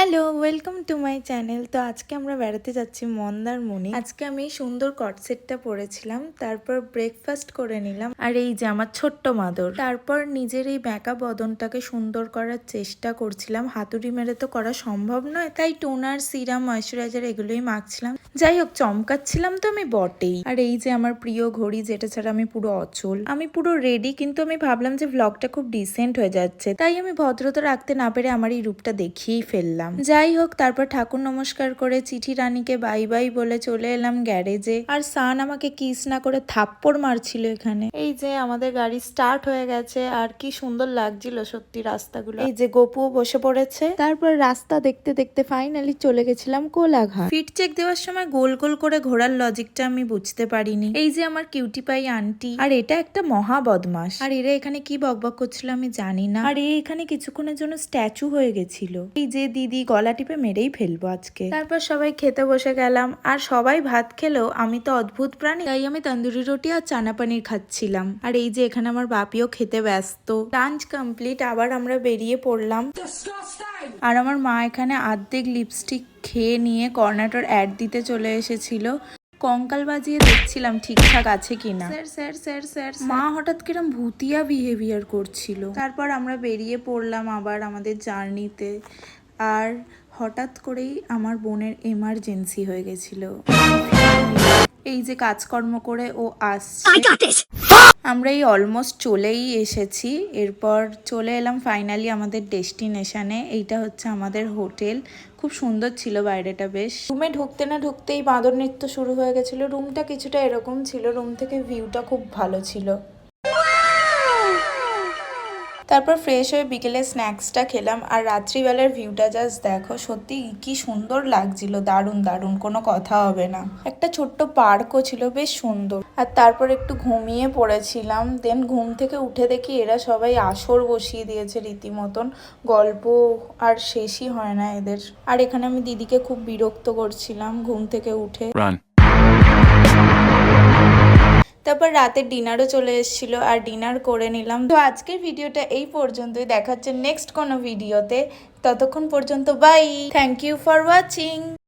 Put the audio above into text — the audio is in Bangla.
Hello, welcome to my channel. তো আজকে আমরা বেড়াতে যাচ্ছি মন্দারমণি। আজকে আমি এই সুন্দর কট সেটটা পরেছিলাম, তারপর ব্রেকফাস্ট করে নিলাম। আর এই যে আমার ছোট্ট মাদর, তারপর নিজের এই ব্যাকা বদনটাকে সুন্দর করার চেষ্টা করছিলাম। হাতুড়ি মেরে তো করা সম্ভব নয়, তাই টোনার, সিরাম, ময়শ্চারাইজার এগুলোই মাখছিলাম। যাই হোক, চমকাচ্ছিলাম তো আমি বটেই। আর এই যে আমার প্রিয় ঘড়ি, যেটা ছাড়া আমি পুরো অচল। আমি পুরো রেডি, কিন্তু আমি ভাবলাম যে ভ্লগটা খুব ডিসেন্ট হয়ে যাচ্ছে, তাই আমি ভদ্রতা রাখতে না পেরে আমার এই রূপটা দেখিয়েই ফেললাম। যাই হোক, তারপর ঠাকুর নমস্কার করে চিঠি রানীকে বাই বাই বলে চলে এলাম গ্যারেজে। আর সান আমাকে কিস না করে থাপ্পড় মারছিল এখানে। এই যে আমাদের গাড়ি স্টার্ট হয়ে গেছে, আর কি সুন্দর লাগছিল সত্যি রাস্তাগুলো। এই যে গপুও বসে পড়েছে। তারপর রাস্তা দেখতে দেখতে ফাইনালি চলে গেছিলাম কোলাঘাট। ফিট চেক দেওয়ার সময় গোল গোল করে ঘোরার লজিকটা আমি বুঝতে পারিনি। এই যে আমার কিউটি পাই আন্টি, আর এটা একটা মহা বদমাস। আর এরা এখানে কি বকবক করছিল আমি জানি না। আর এখানে কিছুক্ষণের জন্য স্ট্যাচু হয়ে গেছিল। এই যে দিদি গলা টিপে মেরেই ফেলবো আজকে। তারপর সবাই খেতে বসে গেলাম, আর সবাই ভাত খেলেও আমি তো অদ্ভুত প্রাণী, তাই আমি তন্দুরি রুটি আর চানা পানির খাচ্ছিলাম। আর এই যে এখানে আমার বাপিও খেতে ব্যস্ত। লাঞ্চ কমপ্লিট, আবার আমরা বেরিয়ে পড়লাম। আর আমার মা এখানে আর্ধেক লিপস্টিক খেয়ে নিয়ে কর্নাটোর অ্যাড দিতে চলে এসেছিল। কঙ্কাল বাজিয়ে দেখছিলাম ঠিকঠাক আছে কিনা। স্যার মা হঠাৎ কিরম ভুতিয়া বিহেভিয়ার করছিল। তারপর আমরা বেরিয়ে পড়লাম আবার আমাদের জার্নিতে। আর হঠাৎ করেই আমার বোনের এমার্জেন্সি হয়ে গেছিল। এই যে কাজকর্ম করে ও আসছে, আমরা এই অলমোস্ট চলেই এসেছি। এরপর চলে এলাম ফাইনালি আমাদের ডেস্টিনেশনে। এইটা হচ্ছে আমাদের হোটেল। খুব সুন্দর ছিল বাইরেটা বেশ। রুমে ঢুকতে না ঢুকতেই বাঁদর নৃত্য শুরু হয়ে গেছিল। রুমটা কিছুটা এরকম ছিল, রুম থেকে ভিউটা খুব ভালো ছিল। তারপর ফ্রেশ হয়ে বিকেলে স্ন্যাক্সটা খেলাম। আর রাত্রিবেলার ভিউটা জাস্ট দেখো, সত্যি কি সুন্দর লাগছিল। দারুণ দারুণ, কোনো কথা হবে না। একটা ছোট্ট পার্কও ছিল, বেশ সুন্দর। আর তারপর একটু ঘুমিয়ে পড়েছিলাম। দেন ঘুম থেকে উঠে দেখি এরা সবাই আসর বসিয়ে দিয়েছে রীতিমতন। গল্প আর শেষই হয় না এদের। আর এখানে আমি দিদিকে খুব বিরক্ত করছিলাম ঘুম থেকে উঠে। তারপর রাতের ডিনারও চলে এসেছিল, আর ডিনার করে নিলাম। তো আজকের ভিডিওটা এই পর্যন্তই। দেখা হচ্ছে নেক্সট কোনো ভিডিওতে। ততক্ষণ পর্যন্ত bye. Thank you for watching.